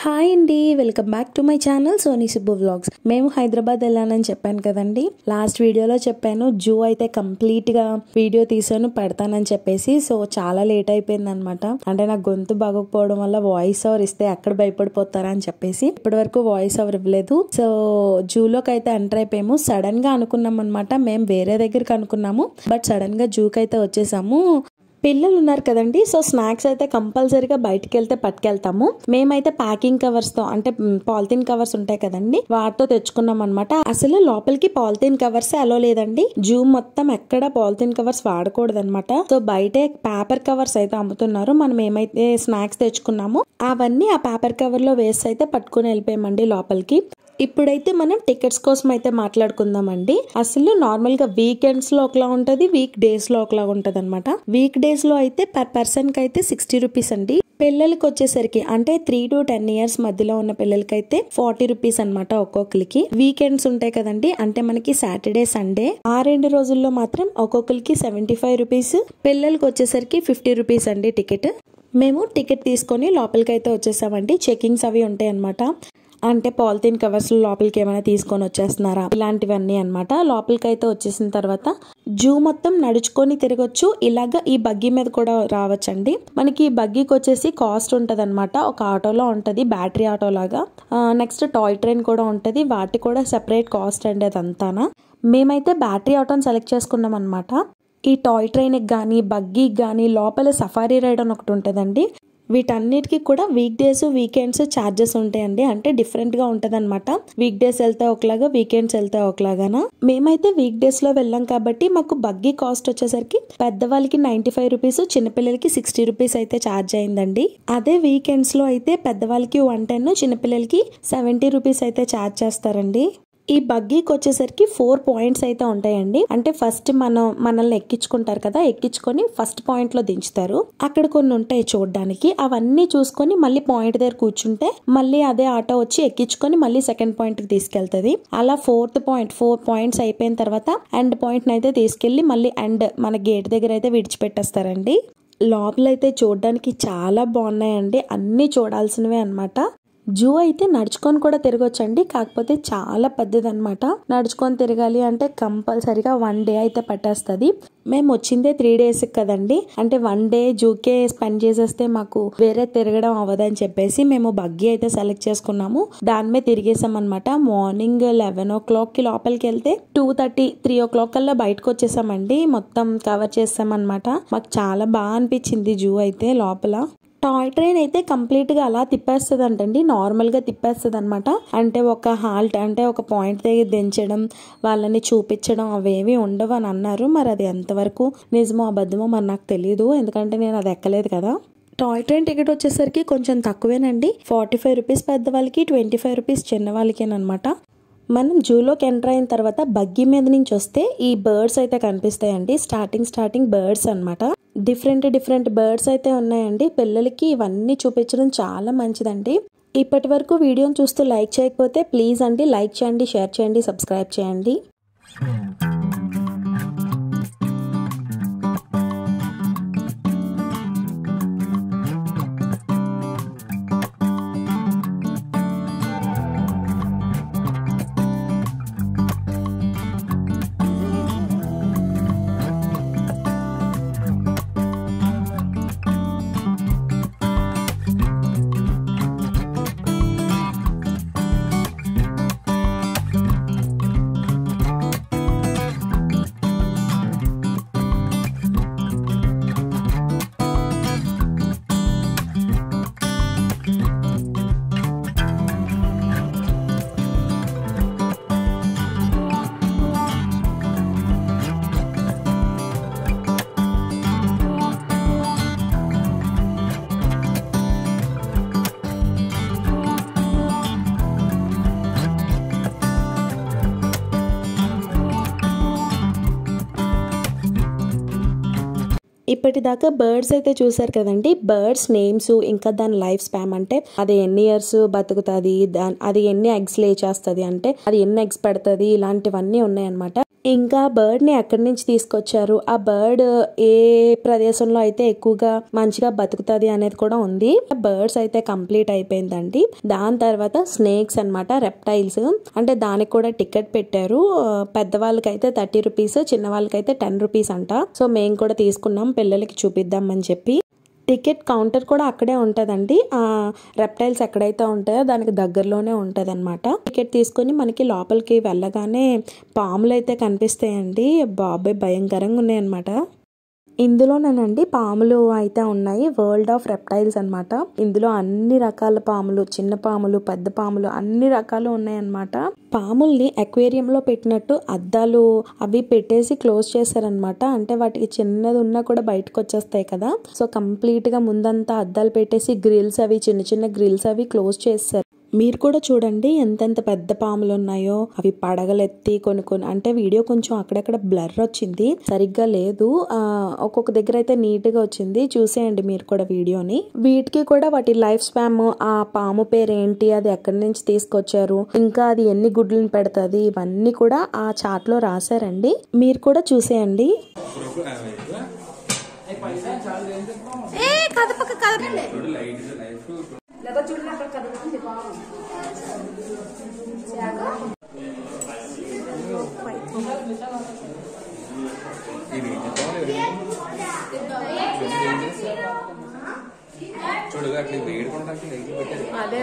Hi అండి, welcome back to my channel Sony Subbu vlogs. మేము హైదరాబాద్ వెళ్ళానని చెప్పాను కదండి. లాస్ట్ వీడియోలో చెప్పాను జూ అయితే కంప్లీట్ గా వీడియో తీసాను పెడతానని చెప్పేసి. సో చాలా లేట్ అయిపోయింది అనమాట. అంటే నాకు గొంతు బాగోకపోవడం వల్ల వాయిస్ ఓవర్ ఇస్తే అక్కడ భయపడిపోతారా అని చెప్పేసి ఇప్పటి వరకు వాయిస్ ఓవర్ ఇవ్వలేదు. సో జూలోకి అయితే ఎంటర్ అయిపోయాము. సడన్ గా అనుకున్నాం అనమాట, మేము వేరే దగ్గరికి అనుకున్నాము, బట్ సడన్ గా జూకి అయితే వచ్చేసాము. పిల్లలు ఉన్నారు కదండి, సో స్నాక్స్ అయితే కంపల్సరీగా బయటకు వెళ్తే పట్టుకెళ్తాము. మేమైతే ప్యాకింగ్ కవర్స్ తో, అంటే పాలిథిన్ కవర్స్ ఉంటాయి కదండి, వాటితో తెచ్చుకున్నాం అనమాట. అసలు లోపలికి పాలిథిన్ కవర్స్ అలో లేదండి. జూ మొత్తం ఎక్కడ పాలిథిన్ కవర్స్ వాడకూడదు అనమాట. సో బయటే పేపర్ కవర్స్ అయితే అమ్ముతున్నారు. మనం ఏమైతే స్నాక్స్ తెచ్చుకున్నామో అవన్నీ ఆ పేపర్ కవర్ లో వేసి అయితే పట్టుకుని వెళ్ళిపోయామండి లోపలికి. ఇప్పుడైతే మనం టికెట్స్ కోసం అయితే మాట్లాడుకుందామండి. అసలు నార్మల్ గా వీకెండ్స్ లో ఒకలా ఉంటది, వీక్ డేస్ లో ఒకలా ఉంటది అనమాట. వీక్ డేస్ లో అయితే పర్ పర్సన్ కి అయితే 60 రూపీస్ అండి. పిల్లలకి వచ్చేసరికి అంటే 3 to 10 years మధ్యలో ఉన్న పిల్లలకి అయితే 40 రూపీస్ అనమాట ఒక్కొక్కరికి. వీకెండ్స్ ఉంటాయి కదండి, అంటే మనకి సాటర్డే సండే ఆ 2 రోజుల్లో మాత్రం ఒక్కొక్కరికి 75 రూపీస్, పిల్లలకి వచ్చేసరికి 50 రూపీస్ అండి టికెట్. మేము టికెట్ తీసుకొని లోపలికి అయితే వచ్చేసామండి. చెకింగ్స్ అవి ఉంటాయి అనమాట. అంటే పాలిథిన్ కవర్స్ లోపలికి ఏమైనా తీసుకొని వచ్చేస్తున్నారా ఇలాంటివన్నీ అనమాట. లోపలికి అయితే వచ్చేసిన తర్వాత జూ మొత్తం నడుచుకొని తిరగొచ్చు. ఇలాగా ఈ బగ్గీ మీద కూడా రావచ్చండి. మనకి ఈ బగ్గీకి వచ్చేసి కాస్ట్ ఉంటది అనమాట. ఒక ఆటోలో ఉంటది, బ్యాటరీ ఆటో లాగా. నెక్స్ట్ టాయ్ ట్రైన్ కూడా ఉంటది, వాటి కూడా సెపరేట్ కాస్ట్ అండి అదంతానా. మేమైతే బ్యాటరీ ఆటోని సెలెక్ట్ చేసుకున్నాం అనమాట. ఈ టాయ్ ట్రైన్కి కానీ బగ్గీకి కానీ లోపల సఫారీ రైడ్ అని ఒకటి ఉంటుందండి. వీటన్నిటికీ కూడా వీక్ డేస్ వీకెండ్స్ ఛార్జెస్ ఉంటాయండి. అంటే డిఫరెంట్ గా ఉంటది అనమాట. వీక్ డేస్ వెళ్తే ఒకలాగా, వీకెండ్స్ వెళ్తే ఒకలాగానా. మేమైతే వీక్ డేస్ లో వెళ్ళాం కాబట్టి మాకు బగ్గీ కాస్ట్ వచ్చేసరికి పెద్దవాళ్ళకి 95 రూపీస్, చిన్నపిల్లలకి 60 రూపీస్ అయితే ఛార్జ్ అయిందండి. అదే వీకెండ్స్ లో అయితే పెద్దవాళ్ళకి 110, చిన్నపిల్లలకి 70 రూపీస్ అయితే ఛార్జ్ చేస్తారండి. ఈ బగ్గీకి వచ్చేసరికి 4 పాయింట్స్ అయితే ఉంటాయండి. అంటే ఫస్ట్ మనల్ని ఎక్కించుకుంటారు కదా, ఎక్కించుకొని ఫస్ట్ పాయింట్ లో దించుతారు. అక్కడ కొన్ని ఉంటాయి చూడడానికి, అవన్నీ చూసుకొని మళ్ళీ పాయింట్ దగ్గర కూర్చుంటే మళ్ళీ అదే ఆటో వచ్చి ఎక్కించుకొని మళ్ళీ సెకండ్ పాయింట్ కి తీసుకెళ్తుంది. అలా 4 పాయింట్స్ అయిపోయిన తర్వాత ఎండ్ పాయింట్ అయితే తీసుకెళ్లి మళ్ళీ మన గేట్ దగ్గర అయితే విడిచిపెట్టేస్తారండి. లోపలైతే చూడడానికి చాలా బాగున్నాయండి, అన్ని చూడాల్సినవే అనమాట. జూ అయితే నడుచుకొని కూడా తిరగొచ్చండి, కాకపోతే చాలా పెద్దదన్నమాట. నడుచుకొని తిరగాలి అంటే కంపల్సరిగా 1 డే అయితే పట్టేస్తుంది. మేము వచ్చిందే 3 days కదండి, అంటే 1 డే జూకే స్పెండ్ చేసేస్తే మాకు వేరే తిరగడం అవ్వదని చెప్పేసి మేము బగ్గీ అయితే సెలెక్ట్ చేసుకున్నాము. దాని మీద తిరిగేసాం అనమాట. మార్నింగ్ 11 o'clock కి లోపలికి వెళ్తే 2:30, 3 o'clock కల్లా బయటకు వచ్చేసామండి. మొత్తం కవర్ చేసాం అనమాట. మాకు చాలా బాగా అనిపించింది జూ అయితే. లోపల టాయ్ ట్రైన్ అయితే కంప్లీట్ గా అలా తిప్పేస్తుంది అంటండి, నార్మల్ గా తిప్పేస్తుంది అనమాట. అంటే ఒక హాల్ట్, అంటే ఒక పాయింట్ దగ్గర దించడం, వాళ్ళని చూపించడం అవేవి ఉండవు అని అన్నారు. మరి అది ఎంతవరకు నిజమో అబద్ధమో మరి నాకు తెలియదు, ఎందుకంటే నేను అది ఎక్కలేదు కదా. టాయ్ ట్రైన్ టికెట్ వచ్చేసరికి కొంచెం తక్కువేనండి. 45 రూపీస్ పెద్దవాళ్ళకి, 25 రూపీస్ చిన్న వాళ్ళకేనమాట. మనం జూలోకి ఎంటర్ అయిన తర్వాత బగ్గీ మీద నుంచి వస్తే ఈ బర్డ్స్ అయితే కనిపిస్తాయండి. స్టార్టింగ్ బర్డ్స్ అనమాట. డిఫరెంట్ బర్డ్స్ అయితే ఉన్నాయండి. పిల్లలకి ఇవన్నీ చూపించడం చాలా మంచిదండి. ఇప్పటి వరకు వీడియోని చూస్తూ లైక్ చేయకపోతే ప్లీజ్ అండి లైక్ చేయండి, షేర్ చేయండి, సబ్స్క్రైబ్ చేయండి. ఇప్పటిదాకా బర్డ్స్ అయితే చూసారు కదండి. బర్డ్స్ నేమ్స్, ఇంకా దాని లైఫ్ స్పాన్ అంటే అది ఎన్ని ఇయర్స్ బతుకుతుంది, అది ఎన్ని ఎగ్స్ లే చేస్తుంది, అంటే అది ఎన్ని ఎగ్స్ పెడుతుంది, ఇలాంటివన్నీ ఉన్నాయన్నమాట. ఇంకా బర్డ్ ని ఎక్కడి నుంచి తీసుకొచ్చారు, ఆ బర్డ్ ఏ ప్రదేశంలో అయితే ఎక్కువగా మంచిగా బతుకుతుంది అనేది కూడా ఉంది. బర్డ్స్ అయితే కంప్లీట్ అయిపోయిందండి. దాని తర్వాత స్నేక్స్ అన్నమాట, రెప్టైల్స్. అంటే దానికి కూడా టికెట్ పెట్టారు. పెద్దవాళ్ళకైతే 30 రూపీస్, చిన్న వాళ్ళకైతే 10 రూపీస్ అంట. సో మేము కూడా తీసుకున్నాం పిల్లలకి చూపిద్దామని చెప్పి. టికెట్ కౌంటర్ కూడా అక్కడే ఉంటుందండి. ఆ రెప్టైల్స్ ఎక్కడైతే ఉంటాయో దానికి దగ్గరలోనే ఉంటుంది అనమాట. టికెట్ తీసుకుని మనకి లోపలికి వెళ్ళగానే పాములు అయితే కనిపిస్తాయండి. బాబాయ్ భయంకరంగా ఉన్నాయి అనమాట. ఇందులోనేనండి పాములు అయితే ఉన్నాయి. వరల్డ్ ఆఫ్ రెప్టైల్స్ అనమాట. ఇందులో అన్ని రకాల పాములు, చిన్న పాములు, పెద్ద పాములు, అన్ని రకాలు ఉన్నాయన్నమాట. పాముల్ని అక్వేరియంలో పెట్టినట్టు అద్దాలు అవి పెట్టేసి క్లోజ్ చేశారనమాట. అంటే వాటికి చిన్నది ఉన్నా కూడా బయటకు వచ్చేస్తాయి కదా. సో కంప్లీట్ గా ముందంతా అద్దాలు పెట్టేసి గ్రిల్స్ అవి, చిన్న చిన్న గ్రిల్స్ అవి క్లోజ్ చేశారు. మీరు కూడా చూడండి ఎంతెంత పెద్ద పాములు ఉన్నాయో. అవి పడగలెత్తి కొన్ని అంటే వీడియో కొంచెం అక్కడక్కడ బ్లర్ వచ్చింది, సరిగ్గా లేదు. ఒక్కొక్క దగ్గర అయితే నీట్ గా వచ్చింది. చూసేయండి మీరు కూడా వీడియోని. వీటికి కూడా వాటి లైఫ్ స్పామ్, ఆ పాము పేరు ఏంటి, అది ఎక్కడి నుంచి తీసుకొచ్చారు, ఇంకా అది ఎన్ని గుడ్లను పెడుతుంది, ఇవన్నీ కూడా ఆ చార్ట్ లో రాశారండి. మీరు కూడా చూసేయండి. అదే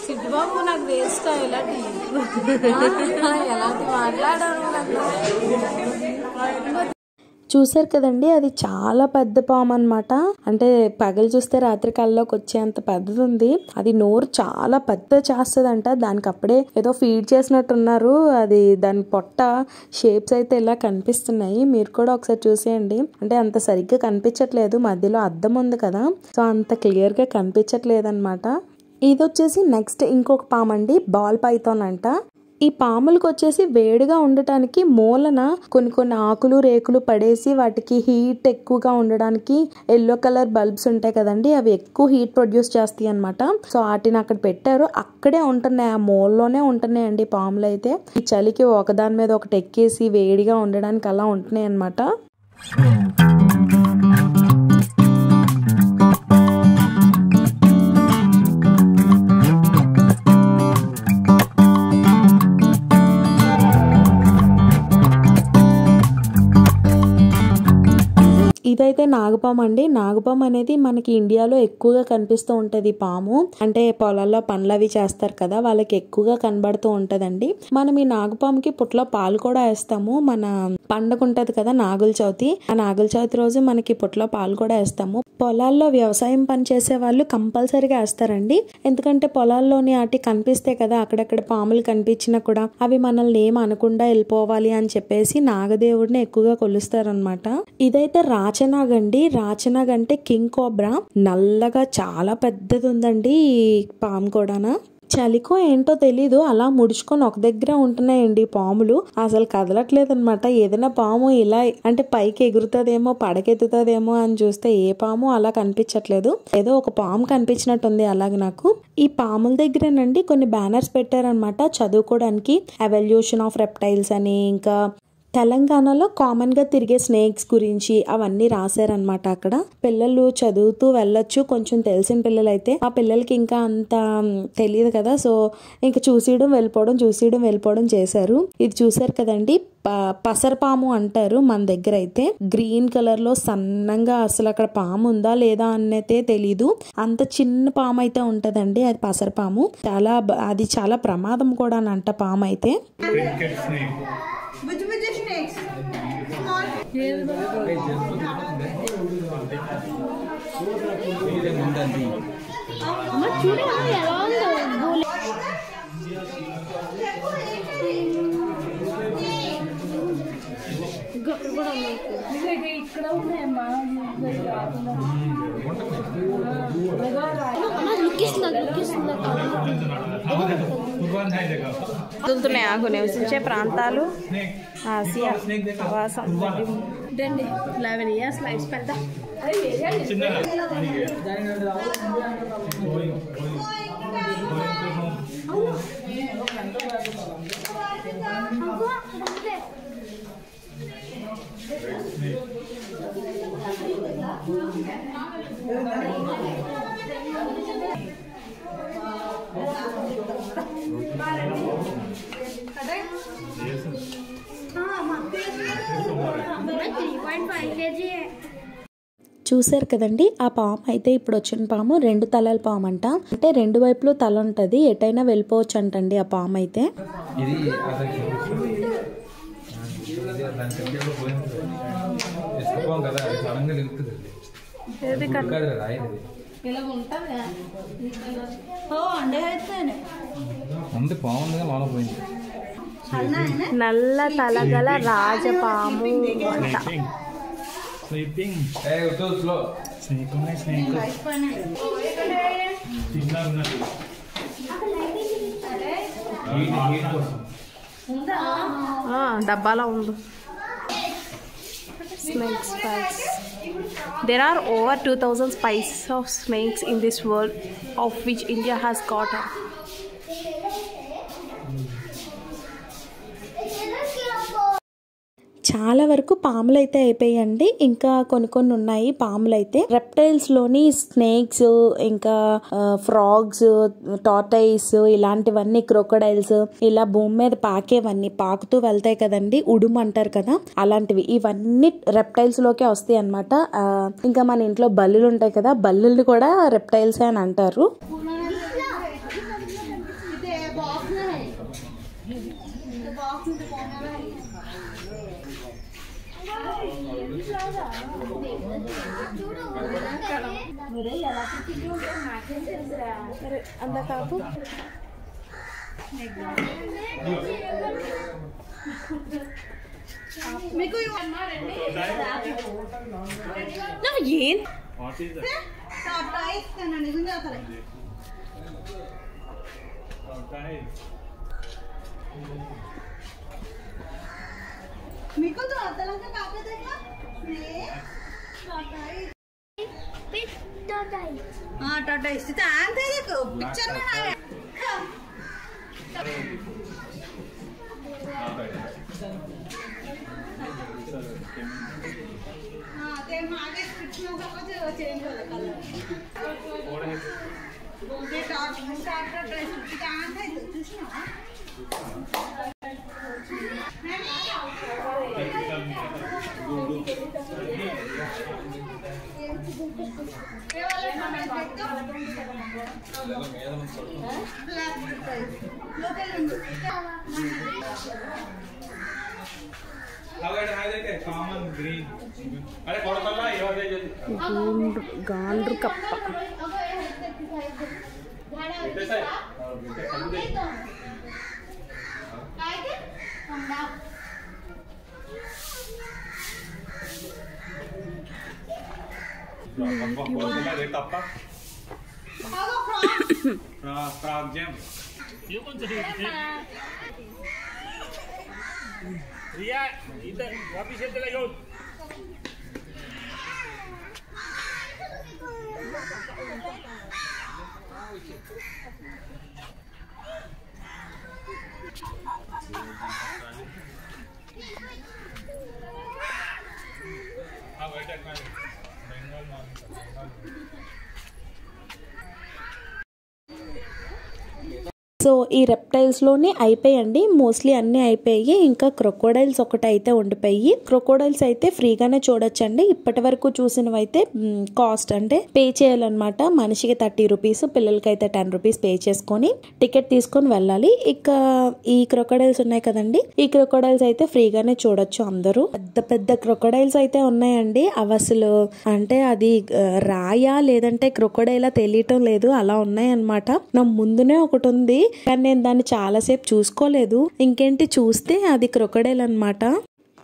సిద్ధుబాబు నాకు వేస్తా ఎలాంటి మాట్లాడాను. చూసారు కదండి, అది చాలా పెద్ద పాము అనమాట. అంటే పగలు చూస్తే రాత్రి కల్లోకి వచ్చేంత పెద్దది ఉంది. అది నోరు చాలా పెద్ద చేస్తుందంట. దానికి అప్పుడే ఏదో ఫీడ్ చేసినట్టున్నారు. అది దాని పొట్ట షేప్స్ అయితే ఇలా కనిపిస్తున్నాయి. మీరు కూడా ఒకసారి చూసేయండి. అంటే అంత సరిగ్గా కనిపించట్లేదు, మధ్యలో అద్దం ఉంది కదా, సో అంత క్లియర్ గా కనిపించట్లేదు అనమాట. ఇది వచ్చేసి నెక్స్ట్ ఇంకొక పాము అండి, బాల్ పైథాన్ అంట. ఈ పాములకు వచ్చేసి వేడిగా ఉండటానికి మూలన కొన్ని ఆకులు రేకులు పడేసి వాటికి హీట్ ఎక్కువగా ఉండడానికి ఎల్లో కలర్ బల్బ్స్ ఉంటాయి కదండి, అవి ఎక్కువ హీట్ ప్రొడ్యూస్ చేస్తాయి అనమాట. సో వాటిని అక్కడ పెట్టారు, అక్కడే ఉంటున్నాయి, ఆ మూలలోనే ఉంటున్నాయండి పాములు అయితే. ఈ చలికి ఒకదాని మీద ఒకటి ఎక్కేసి వేడిగా ఉండడానికి అలా ఉంటున్నాయి అనమాట. ఇదైతే నాగపాము అండి. నాగపాము అనేది మనకి ఇండియాలో ఎక్కువగా కనిపిస్తూ ఉంటది పాము. అంటే పొలాల్లో పనులు అవి చేస్తారు కదా, వాళ్ళకి ఎక్కువగా కనబడుతూ ఉంటదండి. మనం ఈ నాగపాముకి పుట్లో పాలు కూడా వేస్తాము. మన పండుగ ఉంటది కదా నాగుల చవితి, ఆ నాగుల చవితి రోజు మనకి పుట్లో పాలు కూడా వేస్తాము. పొలాల్లో వ్యవసాయం పని చేసే వాళ్ళు కంపల్సరీగా వేస్తారండి. ఎందుకంటే పొలాల్లోని వాటి కనిపిస్తే కదా, అక్కడక్కడ పాములు కనిపించినా కూడా అవి మనల్ని ఏం అనకుండా వెళ్ళిపోవాలి అని చెప్పేసి నాగదేవుడిని ఎక్కువగా కొలుస్తారనమాట. ఇదైతే రాచనాగ్ అండి. రాచనాగ్ అంటే కింగ్ కోబ్రా, నల్లగా చాలా పెద్దది ఉందండి ఈ పాము కూడానా. చలికో ఏంటో తెలీదు అలా ముడుచుకొని ఒక దగ్గర ఉంటున్నాయండి పాములు, అసలు కదలట్లేదు అనమాట. ఏదైనా పాము ఇలా అంటే పైకి ఎగురుతుందేమో, పడకెత్తుతుందేమో అని చూస్తే ఏ పాము అలా కనిపించట్లేదు. ఏదో ఒక పాము కనిపించినట్టుంది అలాగే నాకు. ఈ పాముల దగ్గరేనండి కొన్ని బ్యానర్స్ పెట్టారనమాట చదువుకోవడానికి. ఎవల్యూషన్ ఆఫ్ రెప్టైల్స్ అని, ఇంకా తెలంగాణలో కామన్ గా తిరిగే స్నేక్స్ గురించి అవన్నీ రాశారనమాట. అక్కడ పిల్లలు చదువుతూ వెళ్ళొచ్చు, కొంచెం తెలిసిన పిల్లలు అయితే. ఆ పిల్లలకి ఇంకా అంత తెలియదు కదా, సో ఇంకా చూసేయడం వెళ్ళిపోవడం చేశారు. ఇది చూసారు కదండి, పసరపాము అంటారు మన దగ్గర అయితే. గ్రీన్ కలర్ లో సన్నంగా, అసలు అక్కడ పాము ఉందా లేదా అన్నైతే తెలీదు, అంత చిన్న పాము అయితే ఉంటదండి అది పసరపాము. అది చాలా ప్రమాదం కూడా అంట పాము అయితే. నాకు నివసించే ప్రాంతాలు ఆసియా ఆవాసం 11 years లైఫ్ స్పాన్. చూసారు కదండి, ఆ పాము అయితే ఇప్పుడు వచ్చిన పాము 2 తలల పాము అంట. అంటే 2 వైపులు తల ఉంటది, ఎటైనా వెళ్ళిపోవచ్చు అంటండి ఆ పాము అయితే. నల్ల తలగల రాజపాము అంట. డబ్బాలో ఉంది. Snake spikes. There are over 2000 species of snakes in this world, of which India has got a. చాలా వరకు పాములు అయితే అయిపోయాయండి, ఇంకా కొన్ని ఉన్నాయి పాములు అయితే. రెప్టైల్స్ లోని స్నేక్స్, ఇంకా ఫ్రాగ్స్, టార్టైస్, ఇలాంటివన్నీ, క్రొకోడైల్స్, ఇలా భూమి మీద పాకుతూ వెళ్తాయి కదండి, ఉడుము అంటారు కదా, అలాంటివి ఇవన్నీ రెప్టైల్స్ లోకే వస్తాయి అన్నమాట. ఇంకా మన ఇంట్లో బల్లులు ఉంటాయి కదా, బల్లులు కూడా రెప్టైల్స్ అని అంటారు. అంతకాపు ఏం మీకు तो అతలంక కాకదేగా टाटा स्थित आंते देखो पिक्चर में आया हां ते मागे स्विच में सब चेंज हो कलर ते टाटा ड्रेस स्थित आंते చూసినా గాండ్రు కప్ప. फ्रॉग जैम ये कौन सा है रिया इधर वापस से चला जाओ సో ఈ రెప్టైల్స్లోనే అయిపోయండి, మోస్ట్లీ అన్నీ అయిపోయి. ఇంకా క్రొకోడైల్స్ ఒకటి అయితే ఉండిపోయి. క్రొకోడైల్స్ అయితే ఫ్రీగానే చూడొచ్చండి. ఇప్పటి వరకు చూసినవి అయితే కాస్ట్ అంటే పే చేయాలన్నమాట. మనిషికి 30 రూపీస్, పిల్లలకి అయితే 10 రూపీస్ పే చేసుకొని టికెట్ తీసుకొని వెళ్ళాలి. ఇక ఈ క్రొకోడైల్స్ ఉన్నాయి కదండి, ఈ క్రొకోడైల్స్ అయితే ఫ్రీగానే చూడొచ్చు అందరూ. పెద్ద పెద్ద క్రొకోడైల్స్ అయితే ఉన్నాయండి. అవి అసలు అంటే అది రాయా లేదంటే క్రొకోడైలా తెలియటం లేదు, అలా ఉన్నాయన్నమాట. నా ముందునే ఒకటి ఉంది కానీ నేను దాన్ని చాలాసేపు చూసుకోలేదు. ఇంకేంటి చూస్తే అది క్రొకోడైల్ అన్నమాట.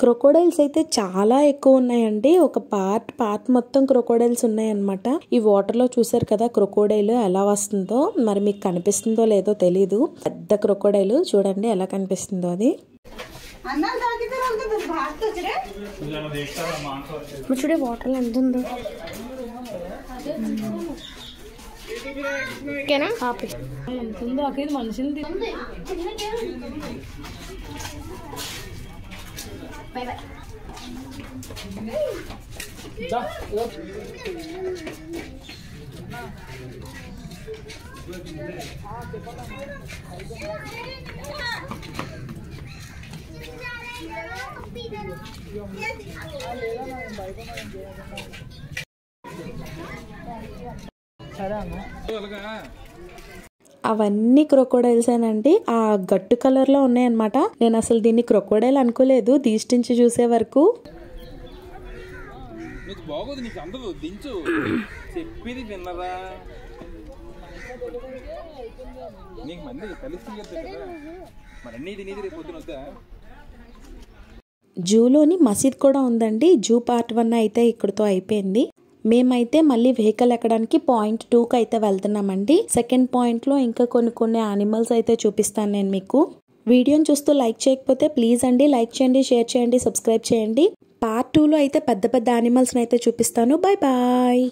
క్రొకోడైల్స్ అయితే చాలా ఎక్కువ ఉన్నాయండి. ఒక పార్ట్ మొత్తం క్రొకోడైల్స్ ఉన్నాయన్నమాట. ఈ వాటర్ లో చూసారు కదా క్రొకోడైల్ ఎలా వస్తుందో, మరి మీకు కనిపిస్తుందో లేదో తెలీదు. పెద్ద క్రొకోడైల్ చూడండి ఎలా కనిపిస్తుందో అది. చూడే వాటర్ ఎంత ఉందో. ఓకేనా ఎంత ఉందో అక్కడ మనిషిని అవన్నీ క్రొకోడైల్స్ అనండి. ఆ గట్టు కలర్ లో ఉన్నాయన్నమాట. నేను అసలు దీన్ని క్రొకోడైల్ అనుకోలేదు దీష్టించి చూసే వరకు. జూలోని మసీద్ కూడా ఉందండి. జూ పార్ట్ 1 అయితే ఇక్కడతో అయిపోయింది. మేమైతే మళ్ళీ వెహికల్ ఎక్కడానికి పాయింట్ 2కి అయితే వెళ్తున్నామండి. సెకండ్ పాయింట్ లో ఇంకా కొన్ని యానిమల్స్ అయితే చూపిస్తాను నేను మీకు. వీడియోని చూస్తూ లైక్ చేయకపోతే ప్లీజ్ అండి లైక్ చేయండి, షేర్ చేయండి, సబ్స్క్రైబ్ చేయండి. పార్ట్ 2లో అయితే పెద్ద పెద్ద యానిమల్స్ అయితే చూపిస్తాను. Bye bye.